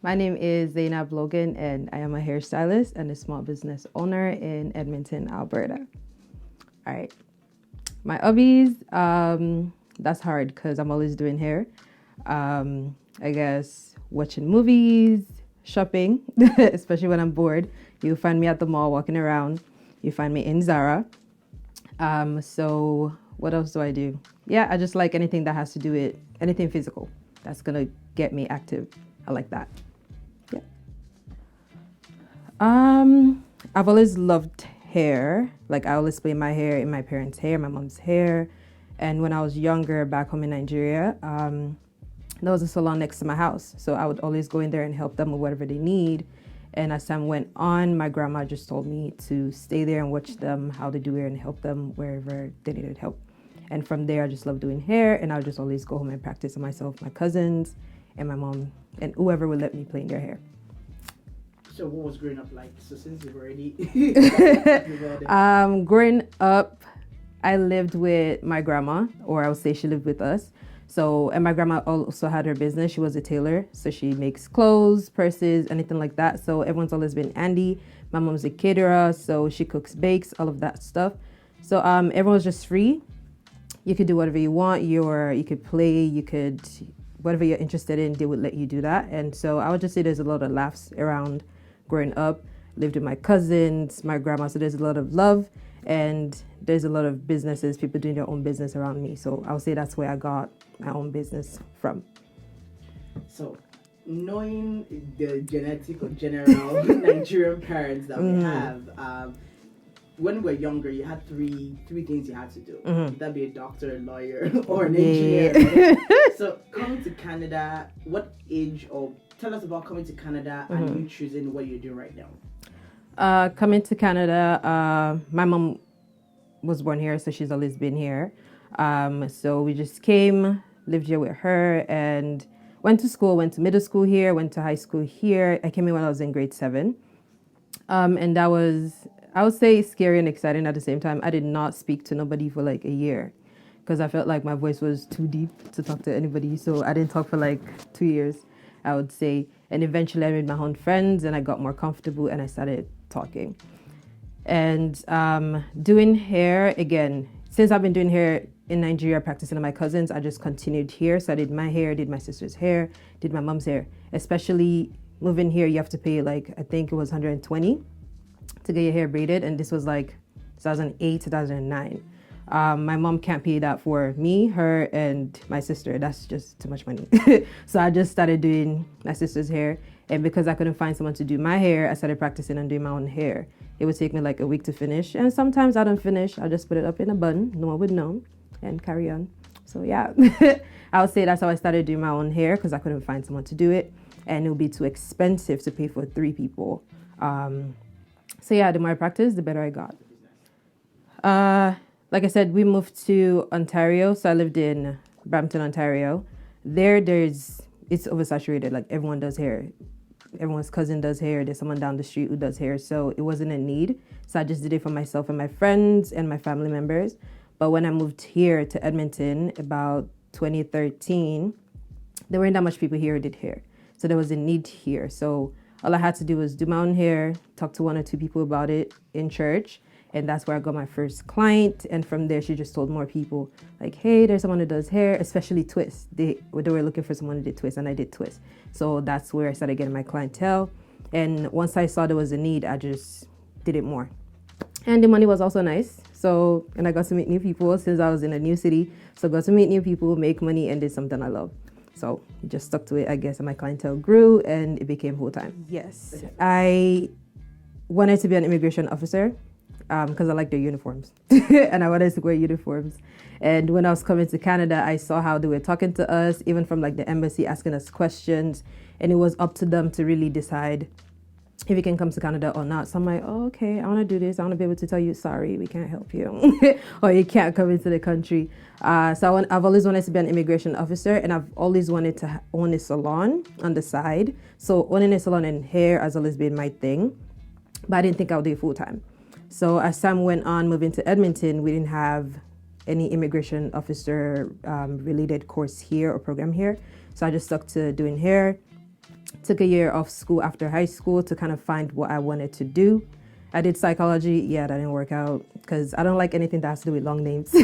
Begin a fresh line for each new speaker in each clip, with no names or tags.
My name is Zaynab Logun, and I am a hairstylist and a small business owner in Edmonton, Alberta. All right. My hobbies, that's hard because I'm always doing hair. I guess watching movies, shopping, especially when I'm bored. You find me at the mall walking around. You find me in Zara. So what else do I do? Yeah, I just like anything that has to do with anything physical. That's gonna get me active. I like that. Yeah. I've always loved hair. Like I always play my hair in my parents' hair, my mom's hair. And when I was younger, back home in Nigeria, there was a salon next to my house. So I would always go in there and help them with whatever they need. And as time went on, my grandma just told me to stay there and watch them, how they do hair, and help them wherever they needed help. And from there, I just loved doing hair, and I would just always go home and practice on myself, my cousins, and my mom, and whoever would let me play in their hair.
So what was growing up like? So since you've already
growing up, I lived with my grandma, or I would say she lived with us. So, and my grandma also had her business. She was a tailor, so she makes clothes, purses, anything like that. So everyone's always been handy. My mom's a caterer, so she cooks, bakes, all of that stuff. So everyone's just free. You could do whatever you want. You could play, you could, whatever you're interested in, they would let you do that. And so I would just say there's a lot of laughs around growing up. Lived with my cousins, my grandma, so there's a lot of love. And there's a lot of businesses, people doing their own business around me. So I would say that's where I got my own business from.
So, knowing the genetic or general Nigerian parents that we have, when we were younger, you had three things you had to do. That'd be a doctor, a lawyer, or an engineer. Right? So, coming to Canada, what age, or tell us about coming to Canada and you choosing what you're doing right now.
Coming to Canada, my mom was born here, so she's always been here. So we just came, lived here with her, and went to school, went to middle school here, went to high school here. I came in when I was in grade 7. And that was, I would say, scary and exciting at the same time. I did not speak to nobody for like a year because I felt like my voice was too deep to talk to anybody. So I didn't talk for like 2 years, I would say. And eventually I made my own friends and I got more comfortable and I started talking. And doing hair, again, since I've been doing hair in Nigeria, practicing on my cousins, I just continued here. So I did my hair, did my sister's hair, did my mom's hair. Especially moving here, you have to pay like, I think it was 120 to get your hair braided. And this was like 2008, 2009. My mom can't pay that for me, her, and my sister. That's just too much money. So I just started doing my sister's hair. And because I couldn't find someone to do my hair, I started practicing and doing my own hair. It would take me like a week to finish. And sometimes I don't finish. I'll just put it up in a bun. No one would know and carry on. So yeah, I would say that's how I started doing my own hair because I couldn't find someone to do it. And it would be too expensive to pay for 3 people. So yeah, the more I practiced, the better I got. Like I said, we moved to Ontario. So I lived in Brampton, Ontario. It's oversaturated. Like everyone does hair. Everyone's cousin does hair. There's someone down the street who does hair. So it wasn't a need. So I just did it for myself and my friends and my family members. But when I moved here to Edmonton about 2013, there weren't that much people here who did hair. So there was a need here. So all I had to do was do my own hair, talk to 1 or 2 people about it in church. And that's where I got my first client. And from there, she just told more people like, hey, there's someone who does hair, especially twists. They were looking for someone who did twists, and I did twists. So that's where I started getting my clientele. And once I saw there was a need, I just did it more. And the money was also nice. So, and I got to meet new people since I was in a new city. So I got to meet new people, make money, and did something I love. So just stuck to it, I guess, and my clientele grew and it became full-time. Yes, I wanted to be an immigration officer. Because I like their uniforms and I wanted to wear uniforms. And when I was coming to Canada, I saw how they were talking to us, even from like the embassy, asking us questions. And it was up to them to really decide if you can come to Canada or not. So I'm like, oh, okay, I want to do this. I want to be able to tell you, sorry, we can't help you. Or you can't come into the country. So I've always wanted to be an immigration officer, and I've always wanted to own a salon on the side. So owning a salon and hair has always been my thing. But I didn't think I would do it full time. So as time went on, moving to Edmonton, we didn't have any immigration officer related course here or program here. So I just stuck to doing hair. Took a year off school after high school to kind of find what I wanted to do. I did psychology. Yeah, that didn't work out because I don't like anything that has to do with long names.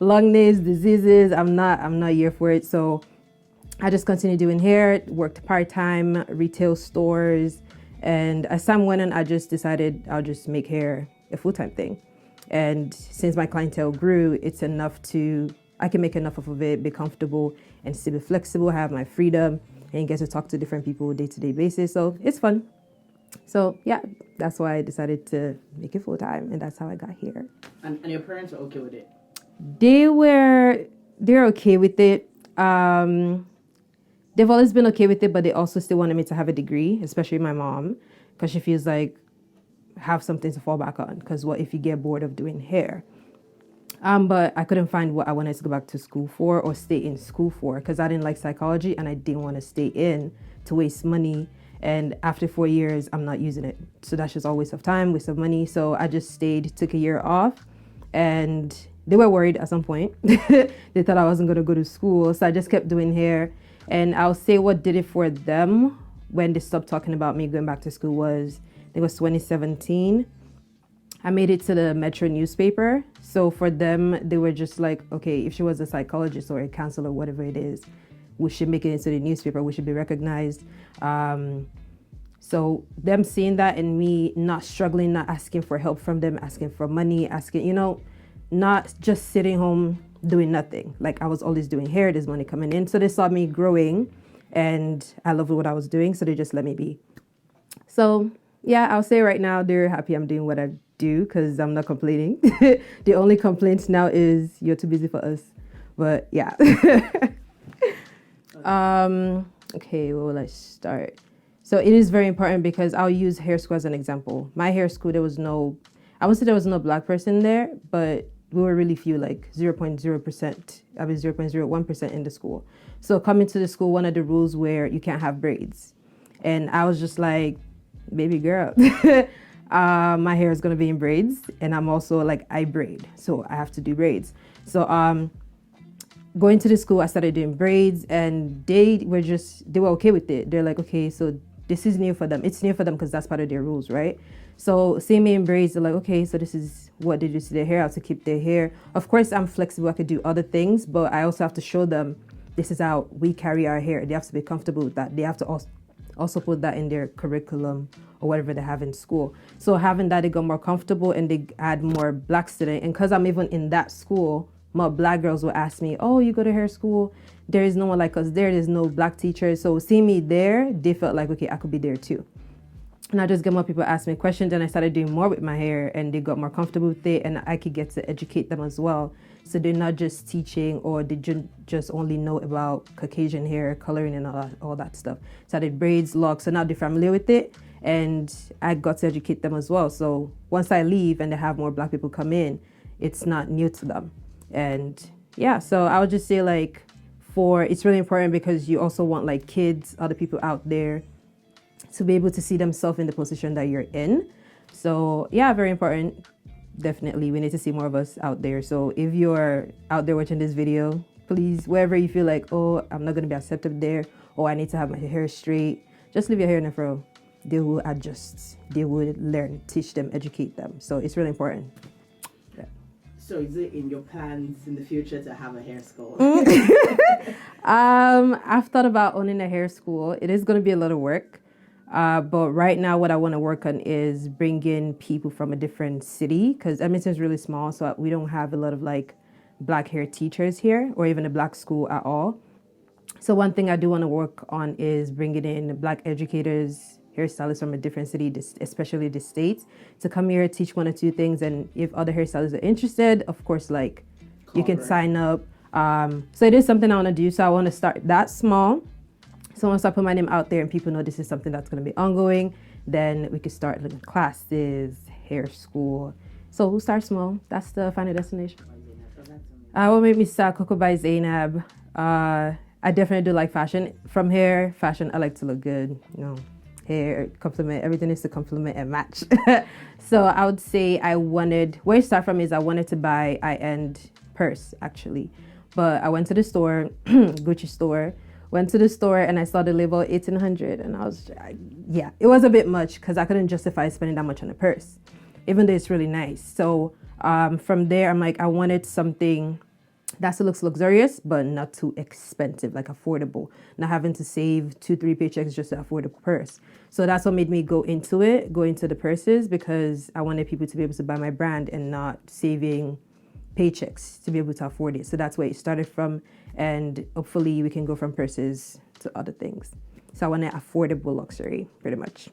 Long names, diseases. I'm not here for it. So I just continued doing hair, worked part-time, retail stores. And as time went on, I just decided I'll just make hair a full-time thing. And since my clientele grew, it's enough I can make enough of it, be comfortable and still be flexible, have my freedom and get to talk to different people day-to-day basis. So it's fun. So yeah, that's why I decided to make it full-time, and that's how I got here.
And your parents were okay with it?
They're okay with it. They've always been okay with it, but they also still wanted me to have a degree, especially my mom, because she feels like have something to fall back on. Because what if you get bored of doing hair? But I couldn't find what I wanted to go back to school for or stay in school for, because I didn't like psychology and I didn't want to stay in to waste money. And after 4 years, I'm not using it. So that's just all waste of time, waste of money. So I just stayed, took a year off, and they were worried at some point. They thought I wasn't going to go to school. So I just kept doing hair. And I'll say what did it for them when they stopped talking about me going back to school was, it was 2017. I made it to the Metro newspaper. So for them, they were just like, okay, if she was a psychologist or a counselor or whatever it is, we should make it into the newspaper. We should be recognized. So them seeing that and me not struggling, not asking for help from them, asking for money, not just sitting home doing nothing. Like I was always doing hair, there's money coming in. So they saw me growing and I loved what I was doing. So they just let me be. So yeah, I'll say right now, they're happy I'm doing what I do because I'm not complaining. The only complaint now is you're too busy for us. But yeah. Okay, where will I start? So it is very important because I'll use hair school as an example. My hair school, I would say there was no black person there, but we were really few, like 0.0%. I was 0.01% in the school. So coming to the school, one of the rules where you can't have braids. And I was just like, baby girl, my hair is going to be in braids. And I'm also like, I braid. So I have to do braids. So going to the school, I started doing braids and they were okay with it. They're like, okay, so this is new for them. It's new for them because that's part of their rules, right? So seeing me in braids, they're like, okay, so this is what they do to their hair. I have to keep their hair. Of course, I'm flexible. I could do other things, but I also have to show them this is how we carry our hair. They have to be comfortable with that. They have to also put that in their curriculum or whatever they have in school. So having that, they got more comfortable and they add more black students. And because I'm even in that school, more black girls will ask me, oh, you go to hair school? There is no one like us there. There's no black teachers. So seeing me there, they felt like, okay, I could be there too. And I just get more people ask me questions and I started doing more with my hair and they got more comfortable with it and I could get to educate them as well. So they're not just teaching or they just only know about Caucasian hair, coloring and all that stuff. So I did braids, locks, so now they're familiar with it and I got to educate them as well. So once I leave and they have more black people come in, it's not new to them. And yeah, so I would just say like it's really important because you also want like kids, other people out there to be able to see themselves in the position that you're in. So yeah, very important. Definitely, we need to see more of us out there. So if you're out there watching this video, please, wherever you feel like, oh, I'm not going to be accepted there, or I need to have my hair straight, just leave your hair in a fro. They will adjust. They will learn, teach them, educate them. So it's really important. Yeah.
So is it in your plans in the future to have a hair school?
I've thought about owning a hair school. It is going to be a lot of work. But right now what I want to work on is bringing people from a different city because Edmonton is really small. So we don't have a lot of like black hair teachers here or even a black school at all. So one thing I do want to work on is bringing in black educators, hairstylists from a different city, especially the States, to come here, teach one or two things. And if other hairstylists are interested, of course, like you can sign up. So it is something I want to do. So I want to start that small. So once I put my name out there and people know this is something that's going to be ongoing, then we could start looking at classes, hair school. So we'll start small. That's the final destination. What made me start Coco by Zaynab? I definitely do like fashion. From hair, fashion, I like to look good. Hair, compliment, everything is to complement and match. So I would say where it started from is I wanted to buy high-end purse actually. But I went to the store, Gucci store, Went to the store and I saw the label 1800, and yeah, it was a bit much because I couldn't justify spending that much on a purse, even though it's really nice. So from there, I'm like, I wanted something that still looks luxurious, but not too expensive, like affordable. Not having to save 2-3 paychecks just to afford a purse. So that's what made me go into the purses, because I wanted people to be able to buy my brand and not saving paychecks to be able to afford it. So that's where it started from, and hopefully we can go from purses to other things. So I want an affordable luxury, pretty much.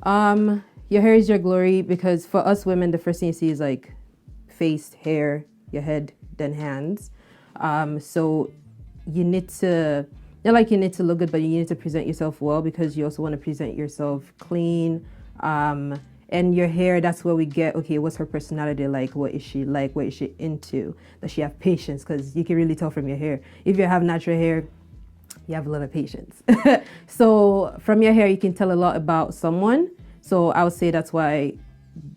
Your hair is your glory, because for us women, the first thing you see is like face, hair, your head, then hands. So you need to, not like you need to look good, but you need to present yourself well, because you also want to present yourself clean. And your hair, that's where we get, okay, what's her personality like? What is she like? What is she into? Does she have patience? Because you can really tell from your hair. If you have natural hair, you have a lot of patience. So from your hair, you can tell a lot about someone. So I would say that's why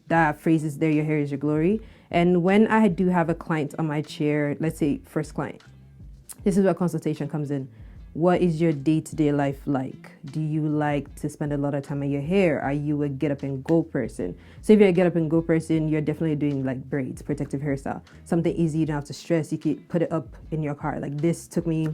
that phrase is there, your hair is your glory. And when I do have a client on my chair, let's say first client, this is where consultation comes in. What is your day-to-day life like? Do you like to spend a lot of time on your hair? Are you a get up and go person? So if you're a get up and go person, you're definitely doing like braids, protective hairstyle, something easy, you don't have to stress. You could put it up in your car. Like this took me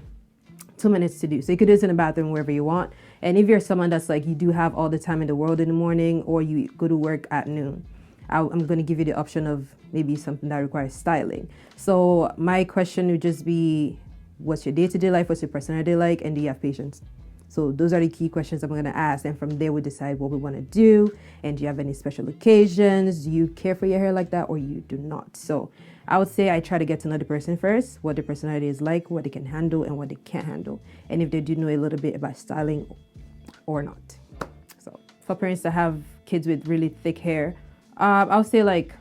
2 minutes to do. So you could do this in the bathroom, wherever you want. And if you're someone that's like, you do have all the time in the world in the morning, or you go to work at noon, I'm going to give you the option of maybe something that requires styling. So my question would just be, what's your day-to-day life? What's your personality like? And do you have patience? So those are the key questions I'm going to ask. And from there, we decide what we want to do. And do you have any special occasions? Do you care for your hair like that, or you do not? So I would say I try to get to know the person first, what their personality is like, what they can handle and what they can't handle. And if they do know a little bit about styling or not. So for parents that have kids with really thick hair, I would say like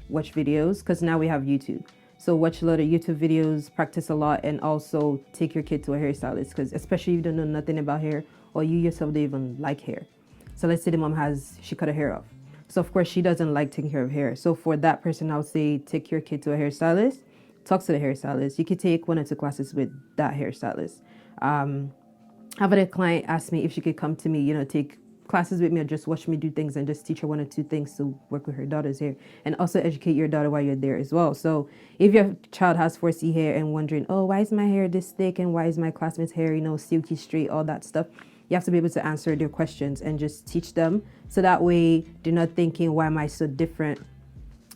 watch videos, because now we have YouTube. So watch a lot of YouTube videos, practice a lot, and also take your kid to a hairstylist, because especially if you don't know nothing about hair, or you yourself don't even like hair. So let's say the mom she cut her hair off. So of course she doesn't like taking care of hair. So for that person, I would say take your kid to a hairstylist, talk to the hairstylist. You could take 1 or 2 classes with that hairstylist. I've had a client ask me if she could come to me, take classes with me, or just watch me do things and just teach her 1 or 2 things to work with her daughter's hair, and also educate your daughter while you're there as well. So if your child has 4C hair and wondering, oh, why is my hair this thick, and why is my classmate's hair, silky straight, all that stuff, you have to be able to answer their questions and just teach them. So that way they're not thinking, why am I so different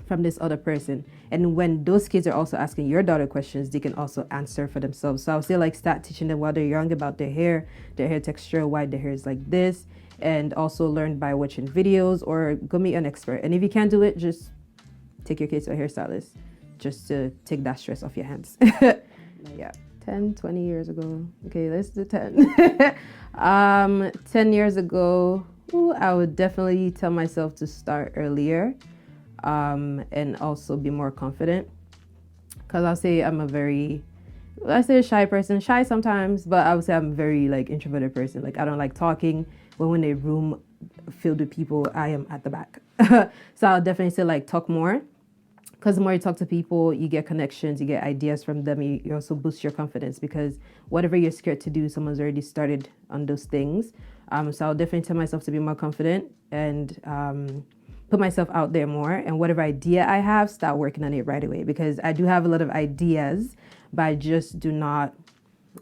from this other person? And when those kids are also asking your daughter questions, they can also answer for themselves. So I would say like start teaching them while they're young about their hair texture, why their hair is like this, and also learn by watching videos, or go meet an expert. And if you can't do it, just take your kids to a hairstylist, just to take that stress off your hands. Yeah, 10, 20 years ago. Okay, let's do 10. 10 years ago, I would definitely tell myself to start earlier, and also be more confident. Because I'll say I'm a shy person, shy sometimes, but I would say I'm a very like introverted person. Like I don't like talking. When a room filled with people, I am at the back. So I'll definitely say like talk more, because the more you talk to people, you get connections, you get ideas from them. You also boost your confidence, because whatever you're scared to do, someone's already started on those things. So I'll definitely tell myself to be more confident and put myself out there more. And whatever idea I have, start working on it right away, because I do have a lot of ideas, but I just do not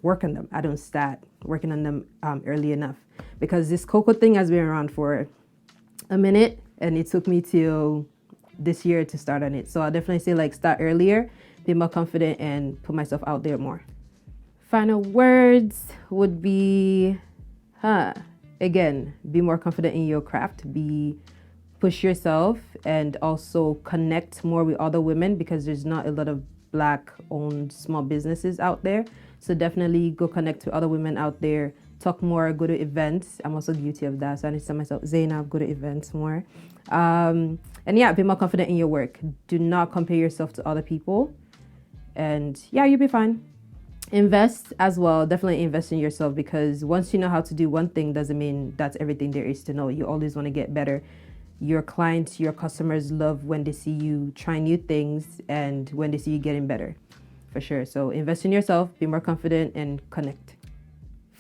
work on them. I don't start working on them early enough, because this cocoa thing has been around for a minute, and it took me till this year to start on it. So I'll definitely say like start earlier, be more confident, and put myself out there more. Final words would be, again, be more confident in your craft, push yourself, and also connect more with other women, because there's not a lot of Black owned small businesses out there. So definitely go connect to other women out there, talk more, go to events. I'm also guilty of that. So I need to tell myself, Zaynab, go to events more. And yeah, be more confident in your work. Do not compare yourself to other people. And yeah, you'll be fine. Invest as well. Definitely invest in yourself, because once you know how to do one thing, doesn't mean that's everything there is to know. You always want to get better. Your clients, your customers love when they see you try new things and when they see you getting better, for sure. So invest in yourself, be more confident, and connect.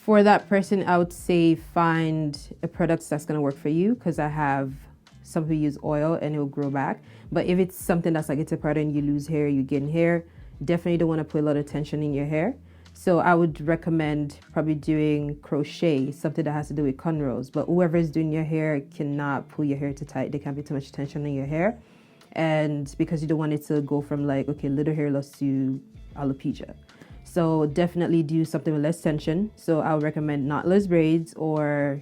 For that person, I would say find a product that's going to work for you, because I have some who use oil and it will grow back. But if it's something that's like it's a product and you lose hair, you gain hair, definitely don't want to put a lot of tension in your hair. So I would recommend probably doing crochet, something that has to do with cornrows. But whoever is doing your hair cannot pull your hair too tight. There can't be too much tension in your hair. And because you don't want it to go from like, okay, little hair loss to alopecia. So definitely do something with less tension. So I would recommend knotless braids or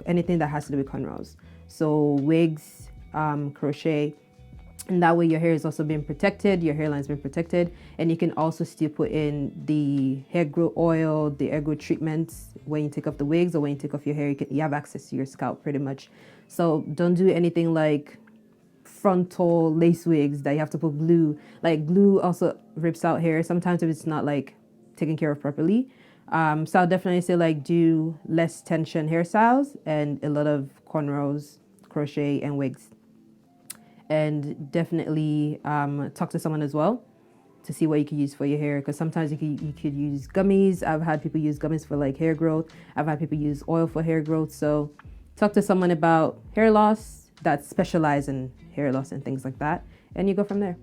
anything that has to do with cornrows. So wigs, crochet. And that way your hair is also being protected, your hairline's been protected, and you can also still put in the hair growth oil, the hair growth treatments when you take off the wigs, or when you take off your hair, you have access to your scalp pretty much. So don't do anything like frontal lace wigs that you have to put glue. Like glue also rips out hair sometimes if it's not like taken care of properly. So I'll definitely say like do less tension hairstyles and a lot of cornrows, crochet, and wigs. And definitely talk to someone as well to see what you could use for your hair, because sometimes you could use gummies. I've had people use gummies for like hair growth. I've had people use oil for hair growth. So talk to someone about hair loss that specialize in hair loss and things like that, and you go from there.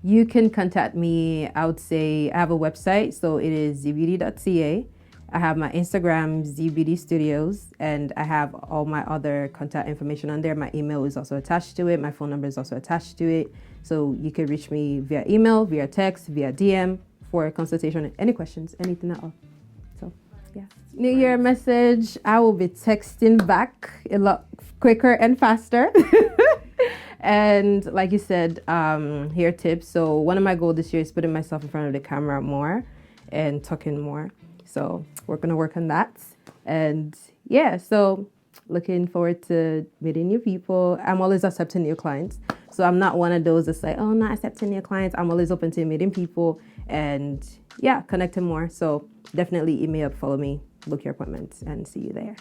You can contact me. I would say I have a website, so it is zeebeauty.ca. I have my Instagram, Zee Beauty Studios, and I have all my other contact information on there. My email is also attached to it. My phone number is also attached to it. So you can reach me via email, via text, via DM for a consultation, any questions, anything at all. So, yeah. New Year message, I will be texting back a lot quicker and faster. And like you said, hair tips. So one of my goals this year is putting myself in front of the camera more and talking more. So we're going to work on that. And yeah, so looking forward to meeting new people. I'm always accepting new clients. So I'm not one of those that's like, oh, not accepting new clients. I'm always open to meeting people and yeah, connecting more. So definitely email up, follow me, book your appointments, and see you there.